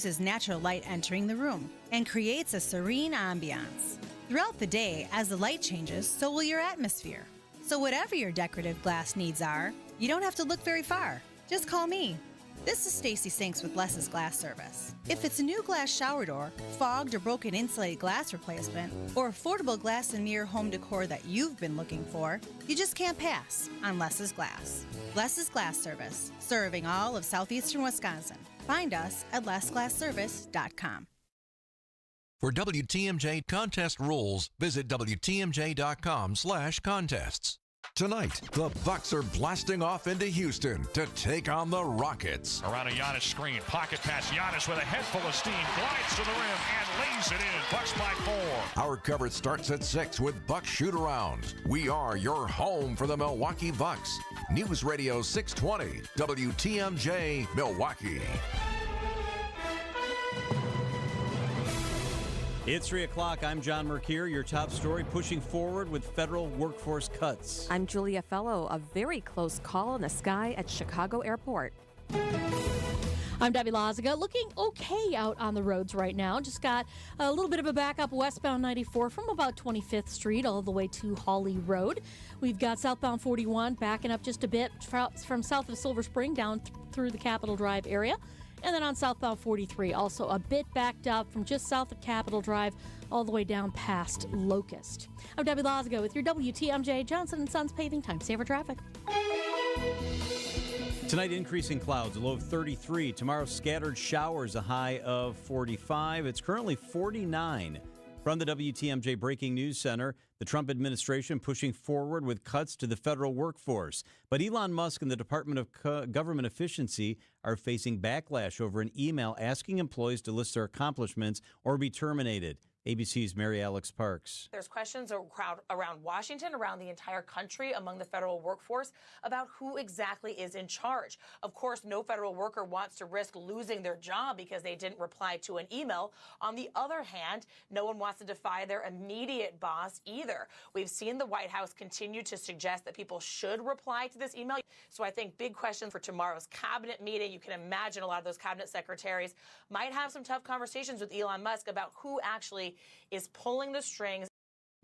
Is natural light entering the room and creates a serene ambiance. Throughout the day, as the light changes, so will your atmosphere. So whatever your decorative glass needs are, you don't have to look very far. Just call me. This is Stacy Sinks with Less's Glass Service. If it's a new glass shower door, fogged or broken insulated glass replacement, or affordable glass and mirror home decor that you've been looking for, you just can't pass on Less's Glass. Less's Glass Service, serving all of southeastern Wisconsin. Find us at lessglassservice.com. For WTMJ contest rules, visit WTMJ.com/contests. Tonight, the Bucks are blasting off into Houston to take on the Rockets. Around a Giannis screen, pocket pass, Giannis with a head full of steam, glides to the rim and lays it in. Bucks by 4. Our coverage starts at 6 with Bucks shoot-arounds. We are your home for the Milwaukee Bucks. News Radio 620, WTMJ, Milwaukee. It's 3 o'clock. I'm John Mercure. Your top story, pushing forward with federal workforce cuts. I'm Julia Fellow. A very close call in the sky at Chicago Airport. I'm Debbie Loziga. Looking okay out on the roads right now. Just got a little bit of a backup westbound 94 from about 25th Street all the way to Hawley Road. We've got southbound 41 backing up just a bit from south of Silver Spring down through the Capitol Drive area. And then on southbound 43, also a bit backed up from just south of Capitol Drive all the way down past Locust. I'm Debbie Loziga with your WTMJ Johnson & Sons Paving Time Saver Traffic. Tonight, increasing clouds, a low of 33. Tomorrow, scattered showers, a high of 45. It's currently 49. From the WTMJ Breaking News Center, the Trump administration pushing forward with cuts to the federal workforce. But Elon Musk and the Department of Government Efficiency are facing backlash over an email asking employees to list their accomplishments or be terminated. ABC's Mary Alex Parks. There's questions around Washington, around the entire country, among the federal workforce about who exactly is in charge. Of course, no federal worker wants to risk losing their job because they didn't reply to an email. On the other hand, no one wants to defy their immediate boss either. We've seen the White House continue to suggest that people should reply to this email. So I think big question for tomorrow's cabinet meeting. You can imagine a lot of those cabinet secretaries might have some tough conversations with Elon Musk about who actually is pulling the strings.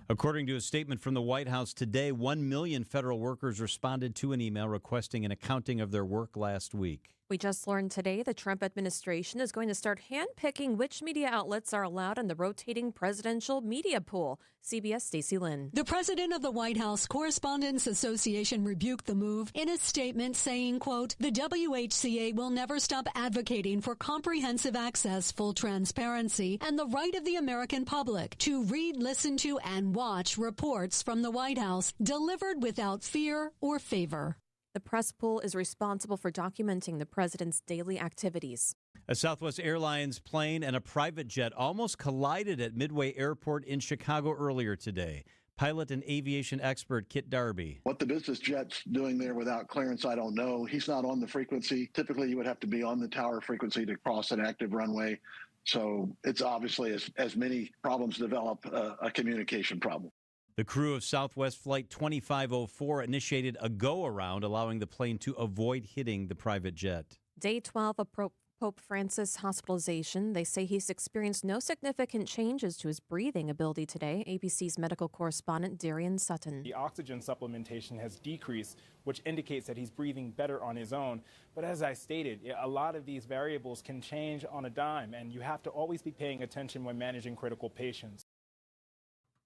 According to a statement from the White House today, 1 million federal workers responded to an email requesting an accounting of their work last week. We just learned today the Trump administration is going to start handpicking which media outlets are allowed in the rotating presidential media pool. CBS Stacey Lynn. The president of the White House Correspondents Association rebuked the move in a statement saying, quote, the WHCA will never stop advocating for comprehensive access, full transparency, and the right of the American public to read, listen to, and watch reports from the White House delivered without fear or favor. The press pool is responsible for documenting the president's daily activities. A Southwest Airlines plane and a private jet almost collided at Midway Airport in Chicago earlier today. Pilot and aviation expert Kit Darby. What the business jet's doing there without clearance, I don't know. He's not on the frequency. Typically, you would have to be on the tower frequency to cross an active runway. So it's obviously, as many problems develop, a communication problem. The crew of Southwest Flight 2504 initiated a go-around, allowing the plane to avoid hitting the private jet. Day 12 of Pope Francis' hospitalization. They say he's experienced no significant changes to his breathing ability today. ABC's medical correspondent Darian Sutton. The oxygen supplementation has decreased, which indicates that he's breathing better on his own. But as I stated, a lot of these variables can change on a dime, and you have to always be paying attention when managing critical patients.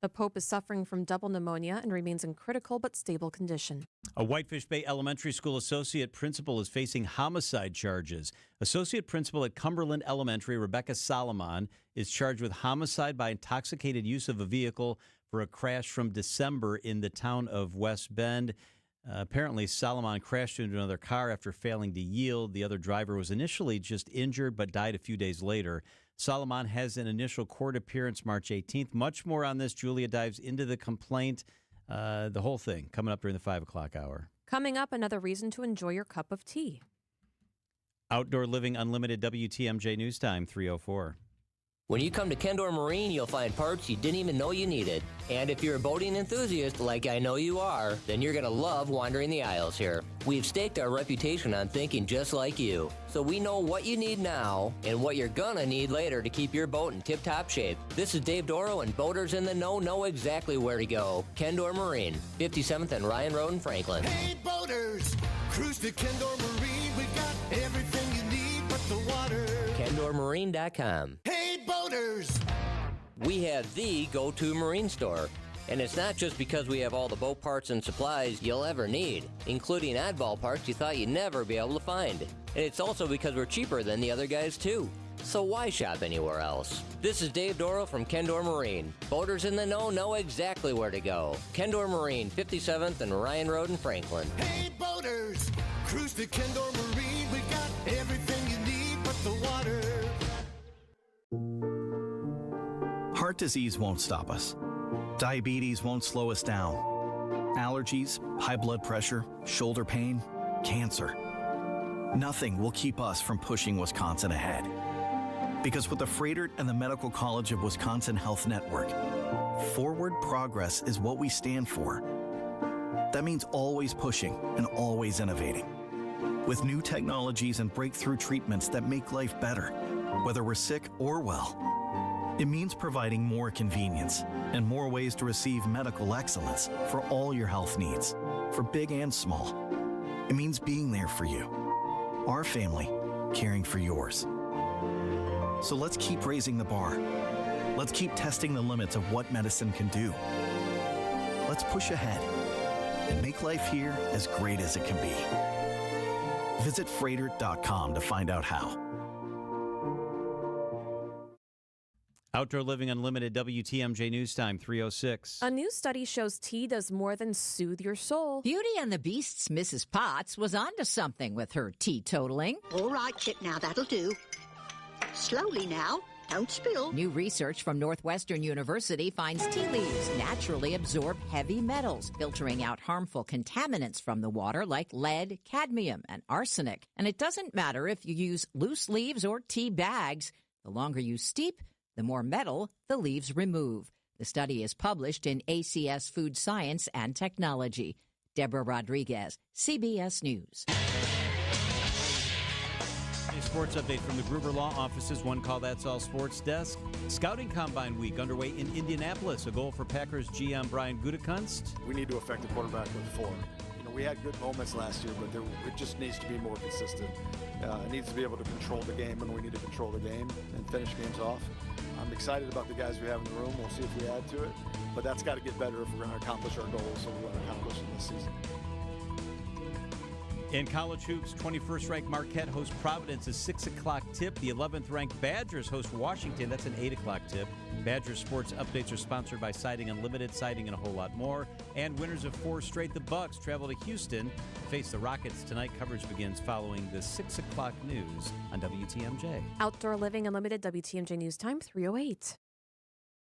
The Pope is suffering from double pneumonia and remains in critical but stable condition. A Whitefish Bay Elementary School associate principal is facing homicide charges. Associate principal at Cumberland Elementary, Rebecca Solomon, is charged with homicide by intoxicated use of a vehicle for a crash from December in the town of West Bend. Apparently, Solomon crashed into another car after failing to yield. The other driver was initially just injured but died a few days later. Solomon has an initial court appearance March 18th. Much more on this. Julia dives into the complaint, the whole thing, coming up during the 5 o'clock hour. Coming up, another reason to enjoy your cup of tea. Outdoor Living Unlimited WTMJ News Time, 3:04. When you come to Kendor Marine, you'll find parts you didn't even know you needed. And if you're a boating enthusiast, like I know you are, then you're going to love wandering the aisles here. We've staked our reputation on thinking just like you. So we know what you need now and what you're going to need later to keep your boat in tip-top shape. This is Dave Doro, and boaters in the know exactly where to go. Kendor Marine, 57th and Ryan Road in Franklin. Hey, boaters, cruise to Kendor Marine. We've got everything you need but the water. KendorMarine.com. Hey, boaters! We have the go-to marine store. And it's not just because we have all the boat parts and supplies you'll ever need, including oddball parts you thought you'd never be able to find. And it's also because we're cheaper than the other guys, too. So why shop anywhere else? This is Dave Doro from Kendor Marine. Boaters in the know exactly where to go. Kendor Marine, 57th and Ryan Road in Franklin. Hey, boaters! Cruise to Kendor Marine. We got everything you need but the water. Heart disease won't stop us. Diabetes won't slow us down. Allergies, high blood pressure, shoulder pain, cancer. Nothing will keep us from pushing Wisconsin ahead. Because with the Froedtert and the Medical College of Wisconsin Health Network, forward progress is what we stand for. That means always pushing and always innovating. With new technologies and breakthrough treatments that make life better, whether we're sick or well. It means providing more convenience and more ways to receive medical excellence for all your health needs, for big and small. It means being there for you, our family, caring for yours. So let's keep raising the bar. Let's keep testing the limits of what medicine can do. Let's push ahead and make life here as great as it can be. Visit Froedtert.com to find out how. Outdoor Living Unlimited, WTMJ News Time, 3:06. A new study shows tea does more than soothe your soul. Beauty and the Beast's Mrs. Potts was onto something with her teetotaling. All right, Chip, now that'll do. Slowly now. Don't spill. New research from Northwestern University finds tea leaves naturally absorb heavy metals, filtering out harmful contaminants from the water like lead, cadmium, and arsenic. And it doesn't matter if you use loose leaves or tea bags. The longer you steep, the more metal the leaves remove. The study is published in ACS Food Science and Technology. Deborah Rodriguez, CBS News. A sports update from the Gruber Law Office's One Call That's All Sports Desk. Scouting Combine Week underway in Indianapolis. A goal for Packers GM Brian Gutekunst. We need to affect the quarterback with 4. We had good moments last year, but it just needs to be more consistent. It needs to be able to control the game, and we need to control the game and finish games off. I'm excited about the guys we have in the room. We'll see if we add to it, but that's got to get better if we're going to accomplish our goals that we want to accomplish in this season. In college hoops, 21st ranked Marquette hosts Providence, a 6 o'clock tip. The 11th ranked Badgers host Washington. That's an 8 o'clock tip. Badgers sports updates are sponsored by Siding Unlimited, Siding and a whole lot more. And winners of 4 straight, the Bucks travel to Houston to face the Rockets tonight. Coverage begins following the 6 o'clock news on WTMJ. Outdoor Living Unlimited, WTMJ News Time, 3:08.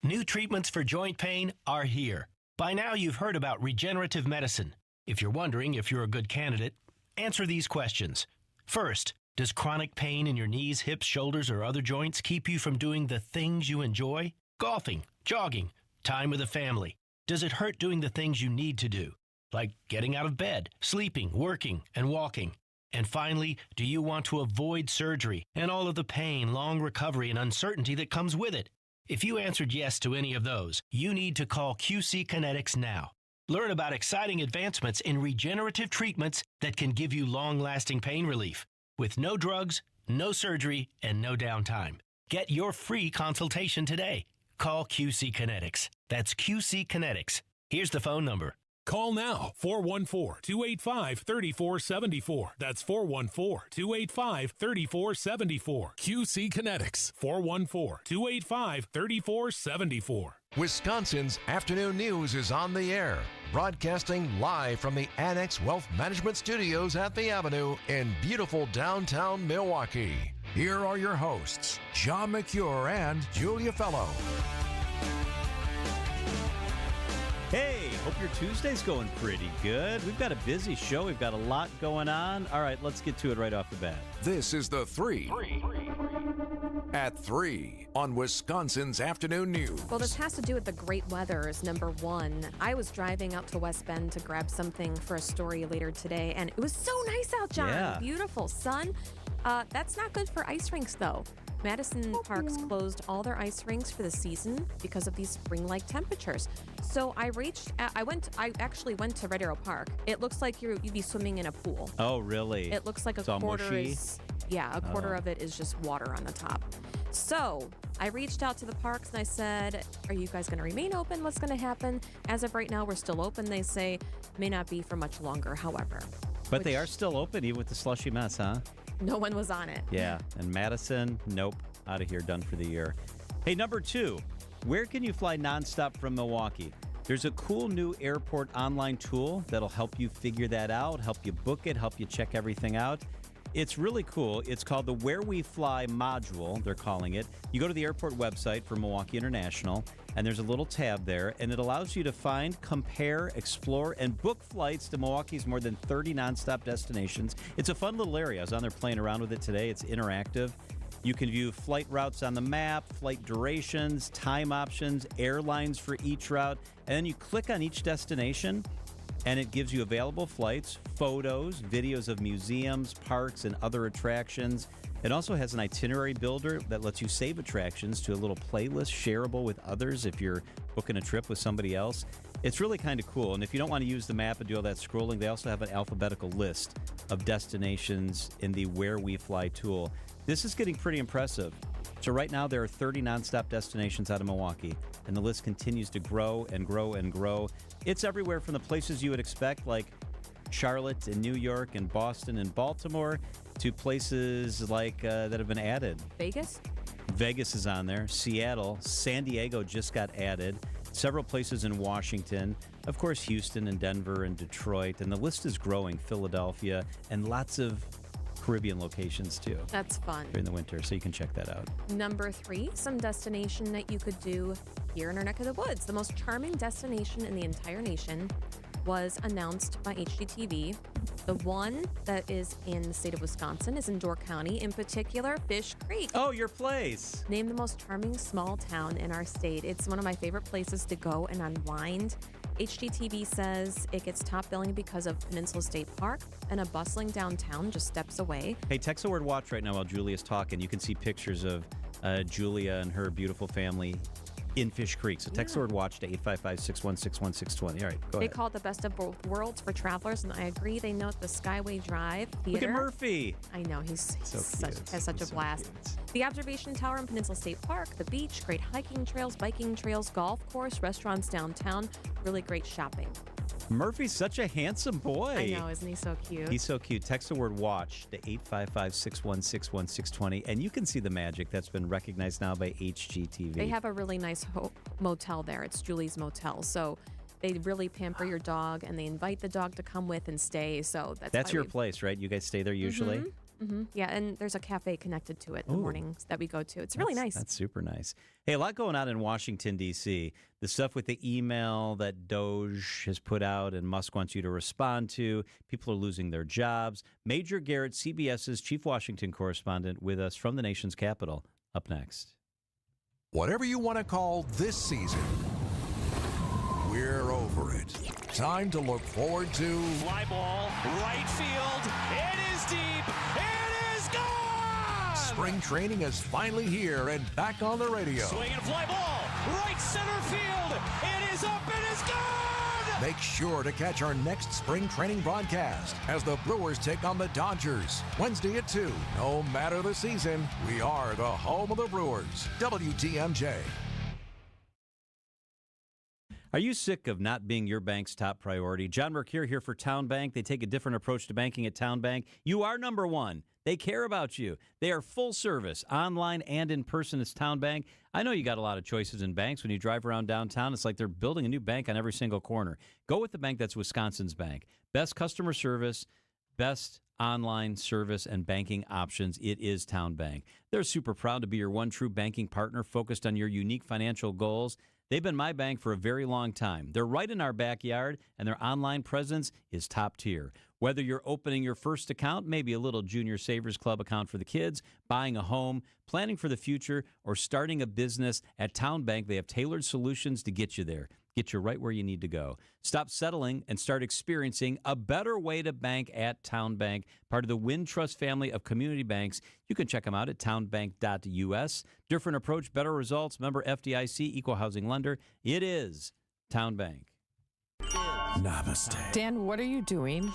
New treatments for joint pain are here. By now you've heard about regenerative medicine. If you're wondering if you're a good candidate, answer these questions. First, does chronic pain in your knees, hips, shoulders, or other joints keep you from doing the things you enjoy? Golfing, jogging, time with the family. Does it hurt doing the things you need to do, like getting out of bed, sleeping, working, and walking? And finally, do you want to avoid surgery and all of the pain, long recovery, and uncertainty that comes with it? If you answered yes to any of those, you need to call QC Kinetics now. Learn about exciting advancements in regenerative treatments that can give you long-lasting pain relief with no drugs, no surgery, and no downtime. Get your free consultation today. Call QC Kinetics. That's QC Kinetics. Here's the phone number. Call now, 414-285-3474. That's 414-285-3474. QC Kinetics, 414-285-3474. Wisconsin's afternoon news is on the air, broadcasting live from the Annex Wealth Management Studios at the Avenue in beautiful downtown Milwaukee. Here are your hosts, John McCure and Julia Fellow. Hey, hope your Tuesday's going pretty good. We've got a busy show. We've got a lot going on. All right, let's get to it right off the bat. This is The 3. at 3 on Wisconsin's Afternoon News. Well, this has to do with the great weather is number one. I was driving out to West Bend to grab something for a story later today, and it was so nice out, John. Yeah. Beautiful sun. That's not good for ice rinks, though. Madison Parks closed all their ice rinks for the season because of these spring-like temperatures. So I actually went to Red Arrow Park. It looks like you'd be swimming in a pool. Oh, really? It looks like It's a all quarter mushy? is, a quarter of it is just water on the top. So I reached out to the parks and I said, are you guys going to remain open? What's going to happen? As of right now, we're still open. They say may not be for much longer, however. But they are still open even with the slushy mess, huh? No one was on it. Yeah. And Madison, nope. Out of here, done for the year. Hey, number 2, where can you fly nonstop from Milwaukee? There's a cool new airport online tool that'll help you figure that out, help you book it, help you check everything out. It's really cool. It's called the Where We Fly module, they're calling it. You go to the airport website for Milwaukee International, and there's a little tab there, and it allows you to find, compare, explore, and book flights to Milwaukee's more than 30 nonstop destinations. It's a fun little area. I was on there playing around with it today. It's interactive. You can view flight routes on the map, flight durations, time options, airlines for each route, and then you click on each destination, and it gives you available flights, photos, videos of museums, parks, and other attractions. It also has an itinerary builder that lets you save attractions to a little playlist shareable with others if you're booking a trip with somebody else. It's really kind of cool. And if you don't want to use the map and do all that scrolling, they also have an alphabetical list of destinations in the Where We Fly tool. This is getting pretty impressive. So right now there are 30 nonstop destinations out of Milwaukee, and the list continues to grow and grow and grow. It's everywhere from the places you would expect, like Charlotte and New York and Boston and Baltimore, to places like that have been added. Vegas? Vegas is on there. Seattle. San Diego just got added. Several places in Washington. Of course, Houston and Denver and Detroit. And the list is growing. Philadelphia and lots of Caribbean locations, too. That's fun. During the winter, so you can check that out. Number 3, some destination that you could do here in our neck of the woods. The most charming destination in the entire nation was announced by HGTV. The one that is in the state of Wisconsin is in Door County, in particular, Fish Creek. Oh, your place. Named the most charming small town in our state. It's one of my favorite places to go and unwind. HGTV says it gets top billing because of Peninsula State Park and a bustling downtown just steps away. Hey, text the word watch right now while Julia's talking. You can see pictures of Julia and her beautiful family in Fish Creek. So text the word watch to 855-616-1620. All right, go They ahead. call it the best of both worlds for travelers, and I agree. They note the Skyway Drive Theater. Look at Murphy. I know, he's So cute. has such a blast. The Observation Tower in Peninsula State Park, the beach, great hiking trails, biking trails, golf course, restaurants downtown, really great shopping. Murphy's such a handsome boy. I know, isn't he so cute? He's so cute. Text the word watch to 855-616-1620, and you can see the magic that's been recognized now by HGTV. They have a really nice motel there. It's Julie's Motel. So they really pamper your dog, and they invite the dog to come with and stay. So that's your place, right? You guys stay there usually? Mm-hmm. Yeah, and there's a cafe connected to it in the mornings that we go to. It's really nice. That's super nice. Hey, a lot going on in Washington, D.C. The stuff with the email that Doge has put out and Musk wants you to respond to. People are losing their jobs. Major Garrett, CBS's chief Washington correspondent, with us from the nation's capital. Up next. Whatever you want to call this season, we're over it. Time to look forward to Fly ball, right field. It is deep. It is gone. spring training is finally here and back on the radio. Swing and fly ball, right center field. It is up. It is gone. Make sure to catch our next spring training broadcast as the Brewers take on the Dodgers Wednesday at 2. No matter the season, we are the home of the Brewers. WTMJ. Are you sick of not being your bank's top priority? John Mercure here for Town Bank. They take a different approach to banking at Town Bank. You are number one. They care about you. They are full service, online and in person. It's Town Bank. I know you got a lot of choices in banks. When you drive around downtown, it's like they're building a new bank on every single corner. Go with the bank that's Wisconsin's bank. Best customer service, best online service and banking options. It is Town Bank. They're super proud to be your one true banking partner focused on your unique financial goals. They've been my bank for a very long time. They're right in our backyard, and their online presence is top tier. Whether you're opening your first account, maybe a little junior savers club account for the kids, buying a home, planning for the future, or starting a business, at Town Bank, they have tailored solutions to get you there. Get you right where you need to go. Stop settling and start experiencing a better way to bank at Town Bank, part of the Wintrust family of community banks. You can check them out at townbank.us. Different approach, better results. Member FDIC, equal housing lender. It is Town Bank. Namaste. Dan, what are you doing?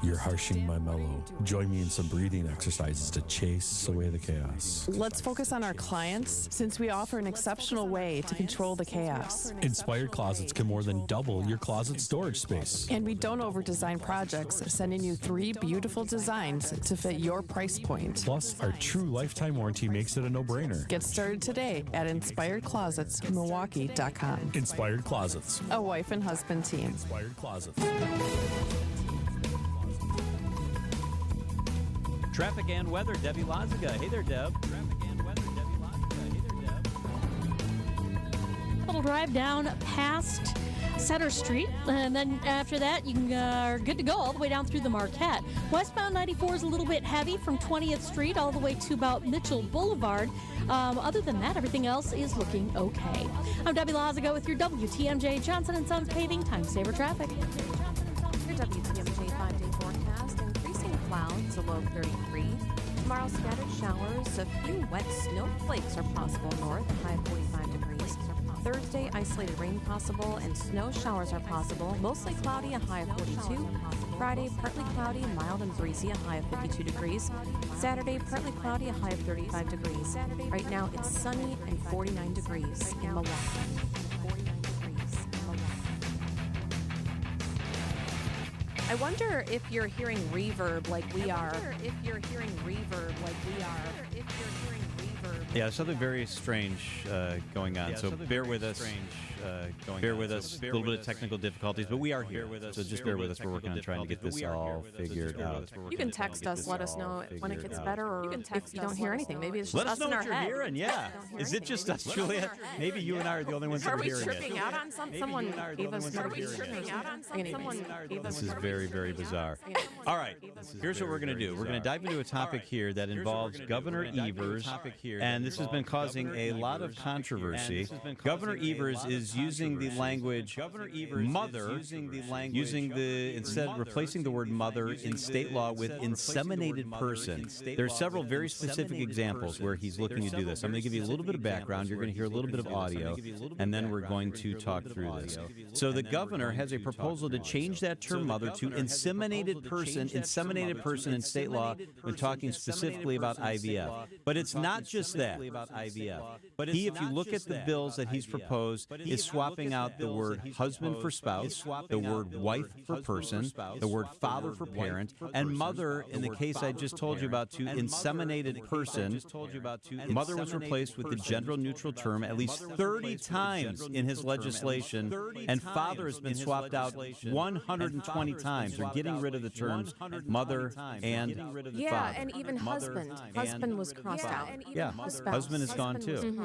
You're harshing my mellow. Join me in some breathing exercises to chase away the chaos. Let's focus on our clients since we offer an exceptional way to control the chaos. Inspired Closets can more than double your closet storage space. And we don't over-design projects, sending you 3 beautiful designs to fit your price point. Plus, our true lifetime warranty makes it a no-brainer. Get started today at InspiredClosetsMilwaukee.com. Inspired Closets. A wife and husband team. Inspired Closets. Traffic and weather, Debbie Lazaga. Hey there, Deb. Traffic and weather, Debbie Lazaga. Hey there, Deb. Little drive down past Center Street, and then after that, you are good to go all the way down through the Marquette. Westbound 94 is a little bit heavy from 20th Street all the way to about Mitchell Boulevard. Other than that, everything else is looking okay. I'm Debbie Lazaga with your WTMJ Johnson & Sons Paving Time Saver Traffic. Your WTMJ 5-day forecast, increasing clouds, a low of 33. Tomorrow, scattered showers, a few wet snowflakes are possible north, a high of 45 degrees. Thursday, isolated rain possible and snow showers are possible, mostly cloudy, a high of 42. Friday, partly cloudy, mild and breezy, a high of 52 degrees. Saturday, partly cloudy, a high of 35 degrees. Right now, it's sunny and 49 degrees in Milwaukee. I wonder if you're hearing reverb like we are. Yeah, something very strange going on. So bear with us. Bear with us. A little bit of technical difficulties, but we are here. So just bear with us. We're working on trying to get this all figured out. You can text us, let us know when it gets better, or if you don't hear anything. Maybe it's just Let us know in our what you're head. hearing. Yeah. Is it just us, Julia? Maybe you and I are the only ones that Are are we hearing tripping it. out on something? Someone gave us This is very, very bizarre. All right, here's what we're going to do. We're going to dive into a topic here that involves Governor Evers, and this has been causing a lot of controversy. Governor Evers is using the language mother, instead replacing the word mother in state law with inseminated person. There are several very specific examples where he's looking to do this. I'm going to give you a little bit of background. You're going to hear a little bit of audio, and then we're going to talk through this. So the governor has a proposal to change that term mother to inseminated person in state law when talking specifically about IVF. But it's not just that. He, if you look at the bills that he's proposed, is swapping out the word husband for spouse, the word wife for person, the word father for parent, and mother, in the case I just told you about, to inseminated person. Mother was replaced with the gender-neutral term at least 30 times in his legislation, and father has been swapped out 120 times. They're getting rid of the terms mother and father. Yeah, and even husband. Husband was crossed out. Yeah, husband is gone too.